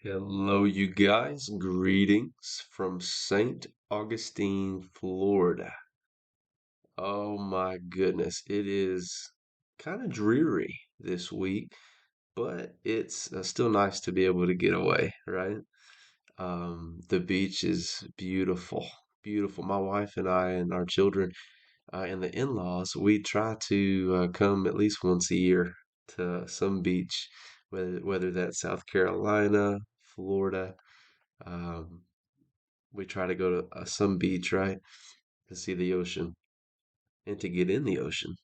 Hello, you guys. Greetings from St. Augustine, Florida. Oh my goodness, it is kind of dreary this week, but it's still nice to be able to get away, right? The beach is beautiful, beautiful. My wife and I and our children and the in-laws, we try to come at least once a year to some beach, whether that's South Carolina, Florida. Um, we try to go to some beach, right, to see the ocean and to get in the ocean.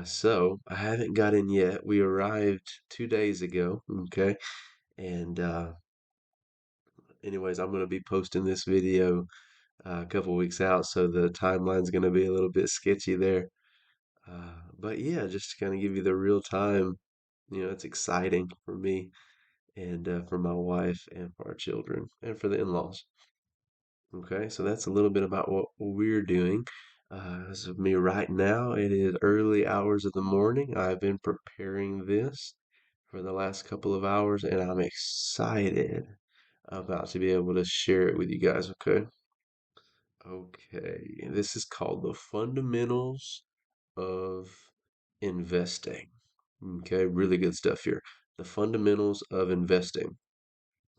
So I haven't got in yet. We arrived 2 days ago, okay? And anyways, I'm gonna be posting this video a couple weeks out, so the timeline's gonna be a little bit sketchy there. But yeah, just to kind of give you the real time, it's exciting for me and for my wife and for our children and for the in-laws. Okay, so that's a little bit about what we're doing. As of me right now, it is early hours of the morning. I've been preparing this for the last couple of hours, and I'm excited about to be able to share it with you guys. Okay, okay, this is called the fundamentals of investing. Okay, really good stuff here. The fundamentals of investing.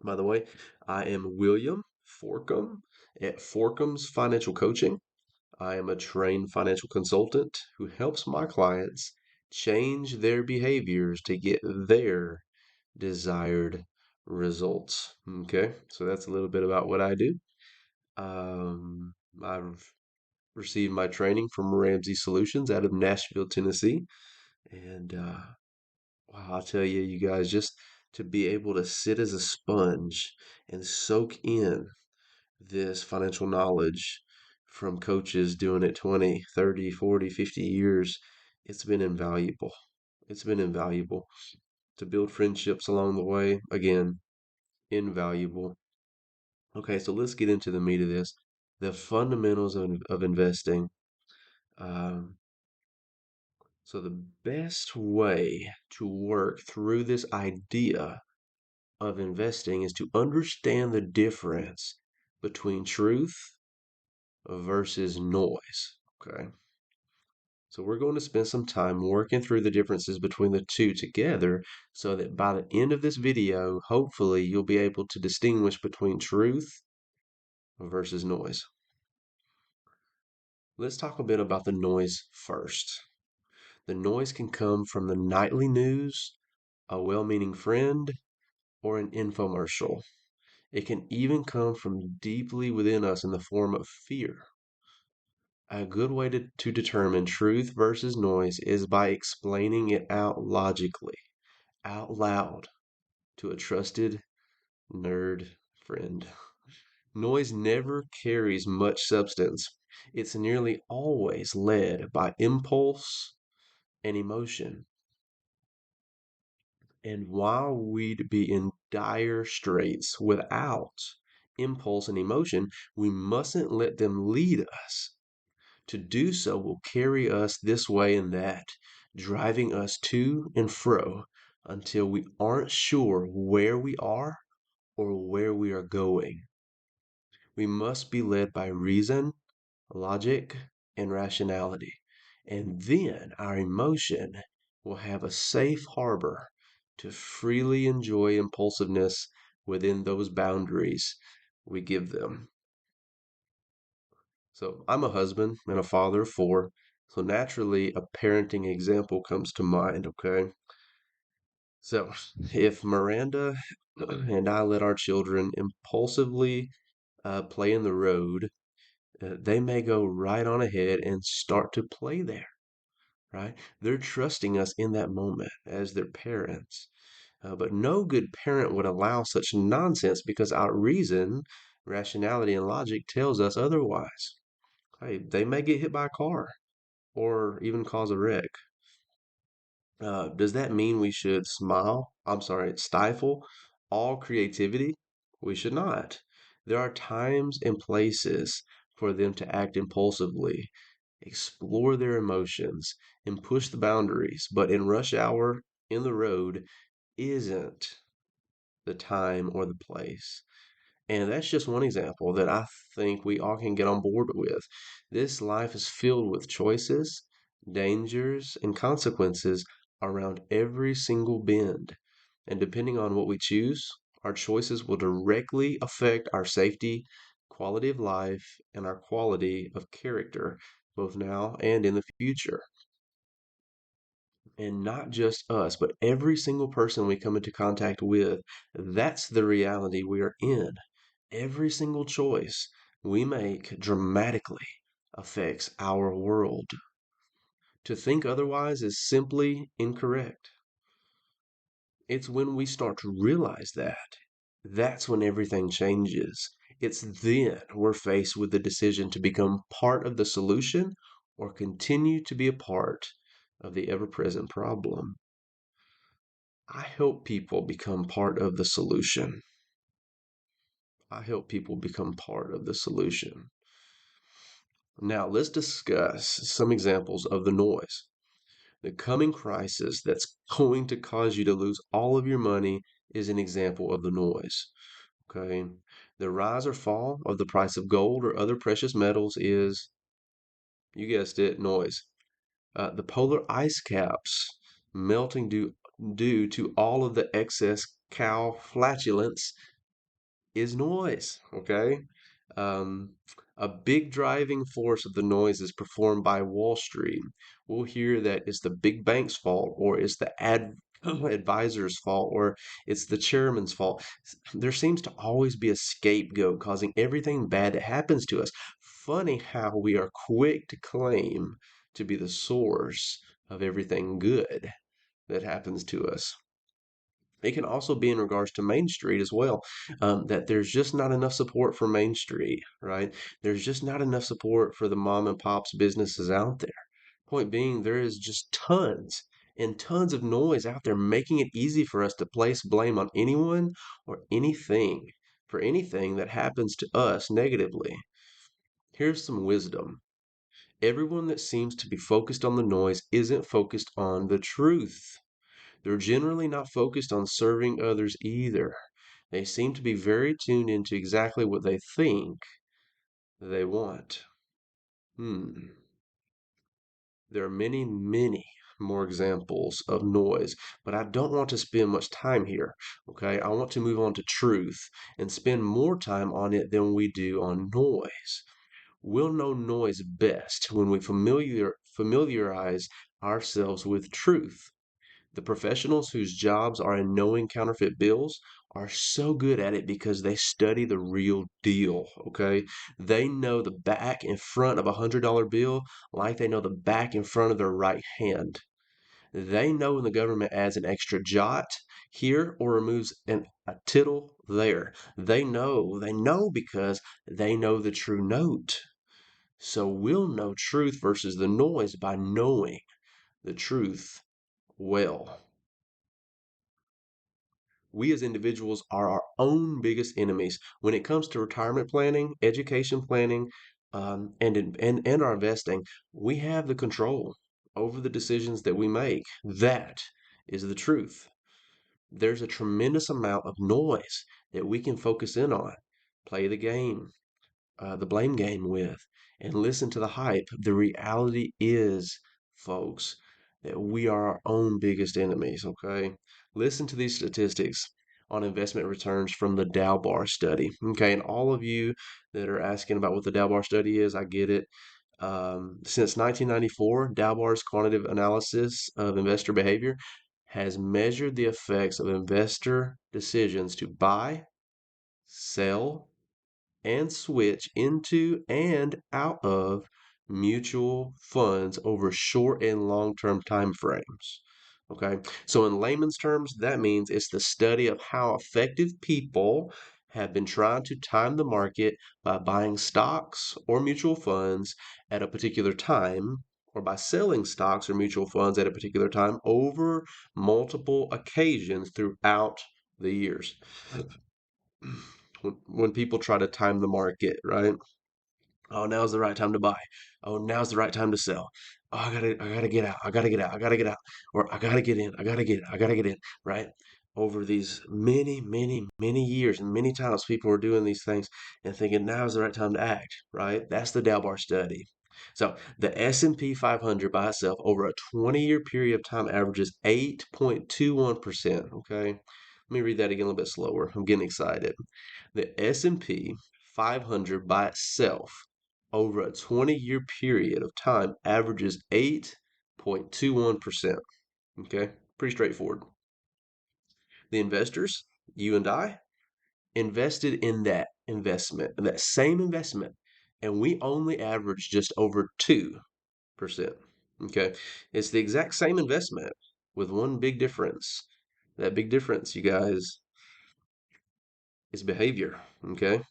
By the way, I am William Forkham at Forkham's Financial Coaching. I am a trained financial consultant who helps my clients change their behaviors to get their desired results. Okay, so that's a little bit about what I do. I've received my training from Ramsey Solutions out of Nashville, Tennessee. And wow, I'll tell you, you guys, just to be able to sit as a sponge and soak in this financial knowledge from coaches doing it 20, 30, 40, 50 years, it's been invaluable. It's been invaluable to build friendships along the way. Again, invaluable. Okay, so let's get into the meat of this. The fundamentals of investing. Um, so the best way to work through this idea of investing is to understand the difference between truth versus noise. Okay. So we're going to spend some time working through the differences between the two together so that by the end of this video, hopefully you'll be able to distinguish between truth versus noise. Let's talk a bit about the noise first. The noise can come from the nightly news, a well-meaning friend, or an infomercial. It can even come from deeply within us in the form of fear. A good way to determine truth versus noise is by explaining it out logically, out loud, to a trusted nerd friend. Noise never carries much substance. It's nearly always led by impulse and emotion. And while we'd be in dire straits without impulse and emotion, we mustn't let them lead us. To do so will carry us this way and that, driving us to and fro until we aren't sure where we are or where we are going. We must be led by reason, logic, and rationality, and then our emotion will have a safe harbor to freely enjoy impulsiveness within those boundaries we give them. So I'm a husband and a father of four. So naturally, a parenting example comes to mind, okay? So if Miranda and I let our children impulsively play in the road, they may go right on ahead and start to play there, right? They're trusting us in that moment as their parents. But no good parent would allow such nonsense because our reason, rationality, and logic tells us otherwise. Hey, they may get hit by a car or even cause a wreck. Does that mean we should stifle all creativity? We should not. There are times and places for them to act impulsively, explore their emotions, and push the boundaries. But in rush hour, in the road, isn't the time, or the place. And that's just one example that I think we all can get on board with. This life is filled with choices, dangers, and consequences around every single bend. And depending on what we choose, our choices will directly affect our safety, quality of life, and our quality of character, both now and in the future. And not just us, but every single person we come into contact with, that's the reality we are in. Every single choice we make dramatically affects our world. To think otherwise is simply incorrect. It's when we start to realize that, that's when everything changes. It's then we're faced with the decision to become part of the solution or continue to be a part of the ever present problem. I help people become part of the solution. I help people become part of the solution. Now, let's discuss some examples of the noise. The coming crisis that's going to cause you to lose all of your money is an example of the noise. Okay. The rise or fall of the price of gold or other precious metals is, you guessed it, noise. The polar ice caps melting due to all of the excess cow flatulence is noise. Okay. Um, a big driving force of the noise is performed by Wall Street. We'll hear that it's the big bank's fault, or it's the advisor's fault, or it's the chairman's fault. There seems to always be a scapegoat causing everything bad that happens to us. Funny how we are quick to claim to be the source of everything good that happens to us. It can also be in regards to Main Street as well, that there's just not enough support for Main Street, right? There's just not enough support for the mom and pops businesses out there. Point being, there is just tons and tons of noise out there making it easy for us to place blame on anyone or anything for anything that happens to us negatively. Here's some wisdom. Everyone that seems to be focused on the noise isn't focused on the truth. They're generally not focused on serving others either. They seem to be very tuned into exactly what they think they want. Hmm. There are many, many more examples of noise, but I don't want to spend much time here. Okay, I want to move on to truth and spend more time on it than we do on noise. We'll know noise best when we familiarize ourselves with truth. The professionals whose jobs are in knowing counterfeit bills are so good at it because they study the real deal, okay? They know the back and front of $100 bill like they know the back and front of their right hand. They know when the government adds an extra jot here or removes a tittle there. They know because they know the true note. So we'll know truth versus the noise by knowing the truth well. We as individuals are our own biggest enemies when it comes to retirement planning, education planning, and our investing. We have the control over the decisions that we make. That is the truth. There's a tremendous amount of noise that we can focus in on, play the game, the blame game with, and listen to the hype. The reality is, folks, that we are our own biggest enemies, okay? Listen to these statistics on investment returns from the Dalbar study, okay? And all of you that are asking about what the Dalbar study is, I get it. Since 1994, Dalbar's quantitative analysis of investor behavior has measured the effects of investor decisions to buy, sell, and switch into and out of mutual funds over short and long-term time frames. Okay, so in layman's terms, that means it's the study of how effective people have been trying to time the market by buying stocks or mutual funds at a particular time, or by selling stocks or mutual funds at a particular time over multiple occasions throughout the years. When people try to time the market, right? Oh, now's the right time to buy. Oh, now's the right time to sell. Oh, I gotta get out. I gotta get out. I gotta get out. Or I gotta get in. I gotta get in. I gotta get in. Right? over these many, many, many years, and many times people are doing these things and thinking now is the right time to act, right? That's the Dalbar study. So the S&P 500 by itself over a 20-year period of time averages 8.21%. Okay. Let me read that again a little bit slower. I'm getting excited. The S&P 500 by itself over a 20-year period of time averages 8.21%. Okay. Pretty straightforward. The investors, you and I, invested in that same investment, and we only averaged just over 2%. Okay. It's the exact same investment with one big difference. That big difference, you guys, is behavior. Okay.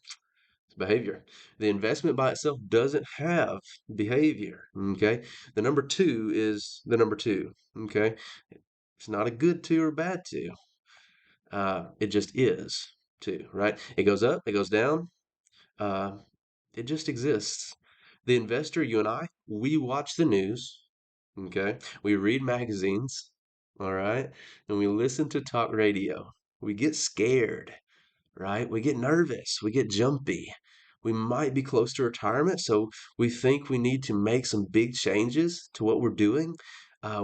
It's behavior. The investment by itself doesn't have behavior. Okay. The number two is the number two. Okay. It's not a good two or bad two. It just is two, right? It goes up, it goes down. Uh, it just exists. The investor, you and I, we watch the news, okay? We read magazines, all right? And we listen to talk radio. We get scared, right? We get nervous, we get jumpy. We might be close to retirement, so we think we need to make some big changes to what we're doing.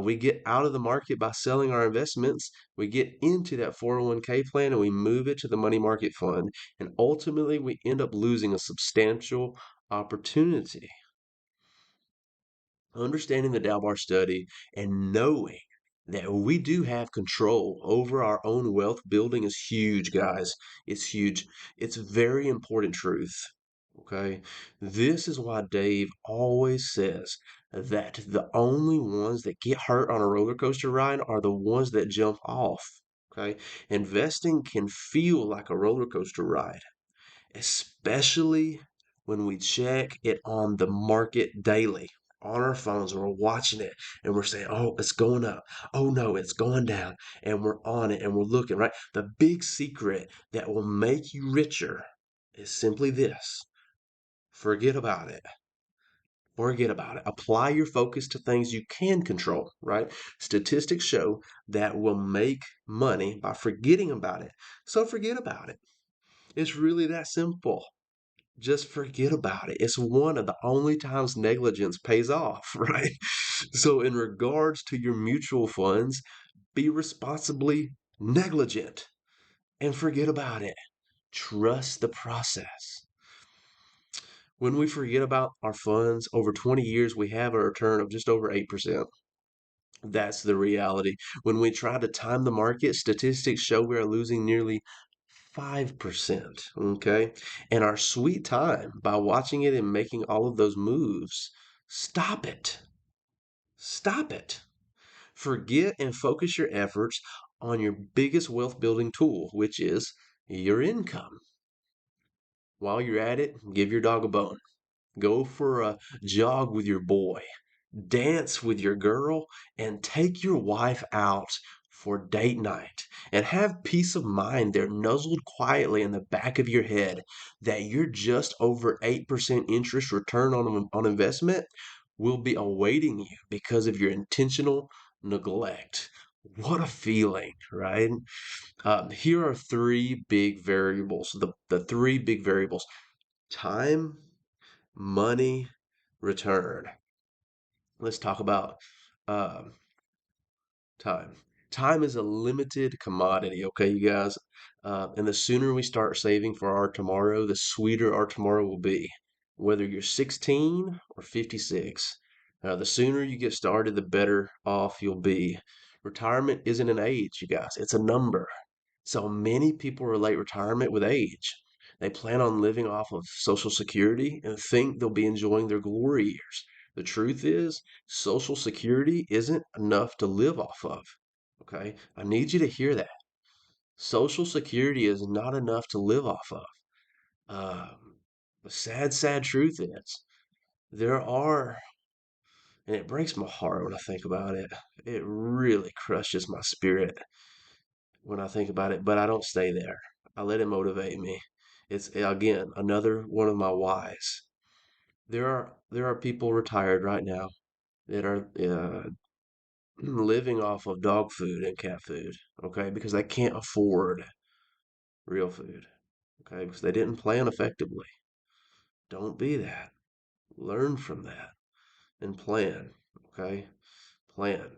We get out of the market by selling our investments. We get into that 401k plan and we move it to the money market fund. And ultimately, we end up losing a substantial opportunity. Understanding the Dalbar study and knowing that we do have control over our own wealth building is huge, guys. It's huge. It's very important truth. Okay. This is why Dave always says that the only ones that get hurt on a roller coaster ride are the ones that jump off. Okay. Investing can feel like a roller coaster ride, especially when we check it on the market daily on our phones and we're watching it and we're saying, oh, it's going up. Oh, no, it's going down. And we're on it and we're looking, right? The big secret that will make you richer is simply this: forget about it. Forget about it. Apply your focus to things you can control, right? Statistics show that we'll make money by forgetting about it. So forget about it. It's really that simple. Just forget about it. It's one of the only times negligence pays off, right? So, in regards to your mutual funds, be responsibly negligent and forget about it. Trust the process. When we forget about our funds over 20 years, we have a return of just over 8%. That's the reality. When we try to time the market, statistics show we are losing nearly 5%. Okay. And our sweet time by watching it and making all of those moves. Stop it. Stop it. Forget and focus your efforts on your biggest wealth building tool, which is your income. While you're at it, give your dog a bone. Go for a jog with your boy, dance with your girl, and take your wife out for date night. And have peace of mind there nuzzled quietly in the back of your head that your just over 8% interest return on investment will be awaiting you because of your intentional neglect. What a feeling, right? Here are three big variables. The three big variables: time, money, return. Let's talk about um, time. Time is a limited commodity, okay, you guys? And the sooner we start saving for our tomorrow, the sweeter our tomorrow will be. Whether you're 16 or 56, the sooner you get started, the better off you'll be. Retirement isn't an age, you guys, it's a number. So many people relate retirement with age. They plan on living off of Social Security and think they'll be enjoying their glory years. The truth is, Social Security isn't enough to live off of. Okay? I need you to hear that. Social Security is not enough to live off of. The sad, sad truth is, there are, and it breaks my heart when I think about it. It really crushes my spirit when I think about it, but I don't stay there. I let it motivate me. It's again another one of my whys. There are people retired right now that are living off of dog food and cat food, okay, because they can't afford real food, okay, because they didn't plan effectively. Don't be that. Learn from that and plan, okay? Plan.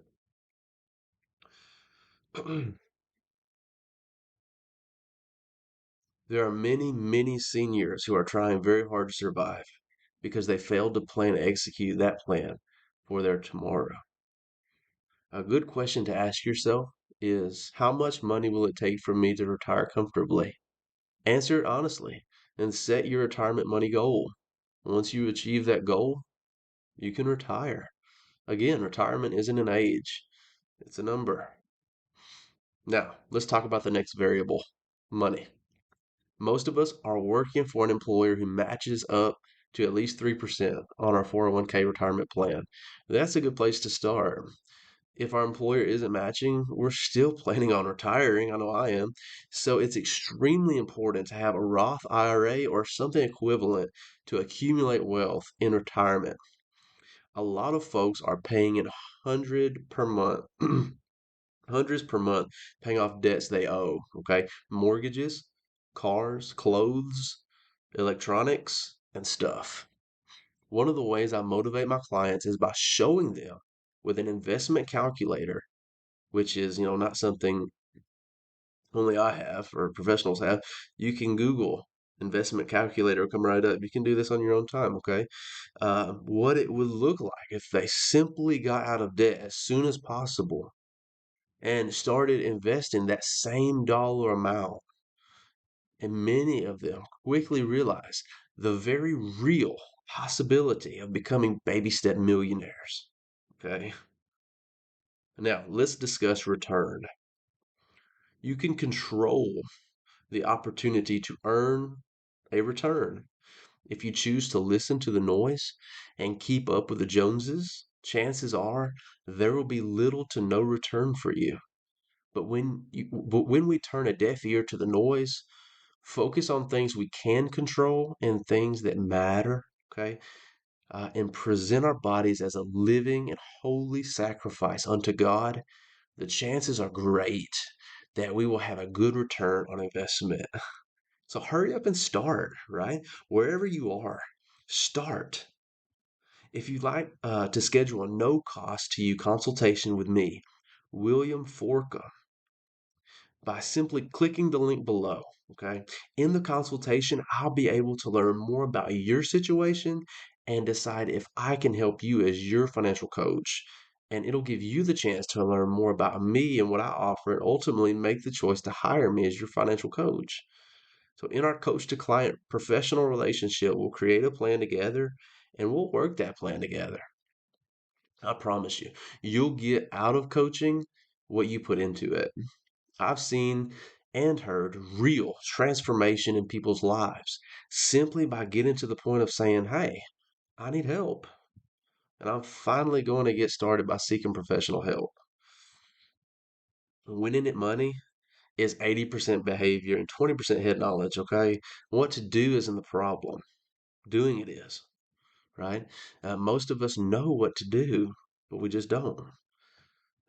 There are many, many seniors who are trying very hard to survive because they failed to plan and execute that plan for their tomorrow. A good question to ask yourself is how much money will it take for me to retire comfortably? Answer it honestly and set your retirement money goal. Once you achieve that goal, you can retire. Again, retirement isn't an age, it's a number. Now, let's talk about the next variable, money. Most of us are working for an employer who matches up to at least 3% on our 401k retirement plan. That's a good place to start. If our employer isn't matching, we're still planning on retiring. I know I am. So it's extremely important to have a Roth IRA or something equivalent to accumulate wealth in retirement. A lot of folks are paying in 100 per month, hundreds per month, paying off debts they owe. Okay, mortgages, cars, clothes, electronics, and stuff. One of the ways I motivate my clients is by showing them with an investment calculator, which is, not something only I have or professionals have. You can Google investment calculator, come right up. You can do this on your own time, okay? What it would look like if they simply got out of debt as soon as possible and started investing that same dollar amount. And many of them quickly realize the very real possibility of becoming baby step millionaires. Okay. Now let's discuss return. You can control the opportunity to earn a return. If you choose to listen to the noise and keep up with the Joneses, chances are there will be little to no return for you. But when we turn a deaf ear to the noise, focus on things we can control and things that matter, okay? And present our bodies as a living and holy sacrifice unto God, the chances are great that we will have a good return on investment. So hurry up and start, right? Wherever you are, start. If you'd like to schedule a no cost to you consultation with me, William Forka, by simply clicking the link below, okay? In the consultation, I'll be able to learn more about your situation and decide if I can help you as your financial coach. And it'll give you the chance to learn more about me and what I offer and ultimately make the choice to hire me as your financial coach. So, in our coach to client professional relationship, we'll create a plan together and we'll work that plan together. I promise you, you'll get out of coaching what you put into it. I've seen and heard real transformation in people's lives simply by getting to the point of saying, hey, I need help. And I'm finally going to get started by seeking professional help. Winning at money is 80% behavior and 20% head knowledge, okay? What to do isn't the problem, doing it is, right? Most of us know what to do, but we just don't.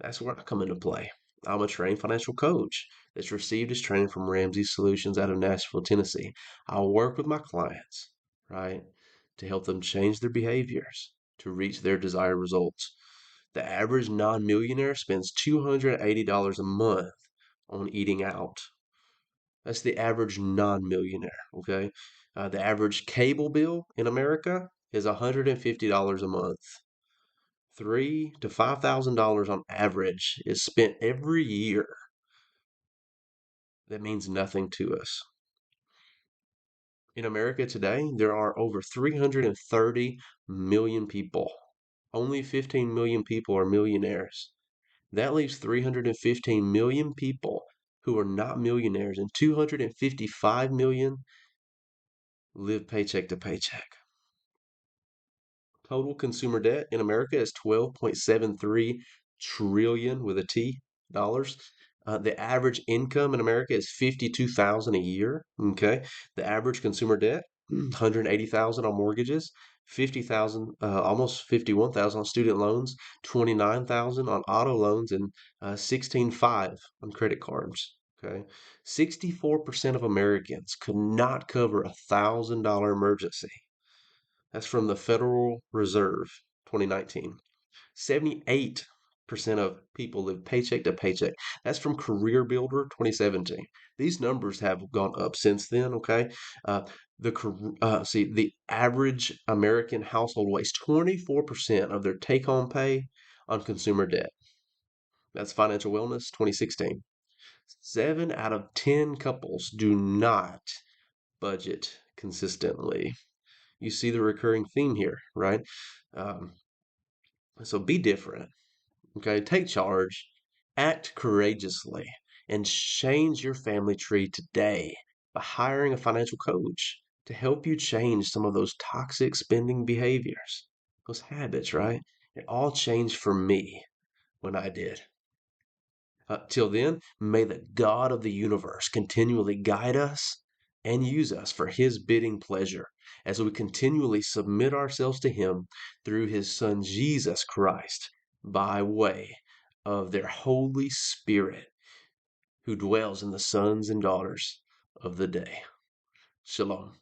That's where I come into play. I'm a trained financial coach that's received his training from Ramsey Solutions out of Nashville, Tennessee. I work with my clients, right, to help them change their behaviors to reach their desired results. The average non millionaire spends $280 a month on eating out. That's the average non millionaire, okay? The average cable bill in America is $150 a month. $3,000 to $5,000 on average is spent every year. That means nothing to us. In America today, there are over 330 million people. Only 15 million people are millionaires. That leaves 315 million people who are not millionaires, and 255 million live paycheck to paycheck. Total consumer debt in America is 12.73 trillion with a T dollars. The average income in America is 52,000 a year. Okay. The average consumer debt, 180,000 on mortgages. 50,000, almost 51,000 on student loans, 29,000 on auto loans, and 16.5 on credit cards. Okay. 64% of Americans could not cover $1,000 emergency. That's from the Federal Reserve, 2019. 78% of people live paycheck to paycheck. That's from Career Builder 2017. These numbers have gone up since then, okay? Uh, the average American household wastes 24% of their take-home pay on consumer debt. That's Financial Wellness 2016. 7 out of 10 couples do not budget consistently. You see the recurring theme here, right? Um, so be different. Okay, take charge, act courageously, and change your family tree today by hiring a financial coach to help you change some of those toxic spending behaviors, those habits, right? It all changed for me when I did. Till then, may the God of the universe continually guide us and use us for his bidding pleasure as we continually submit ourselves to him through his Son Jesus Christ by way of their Holy Spirit who dwells in the sons and daughters of the day. Shalom.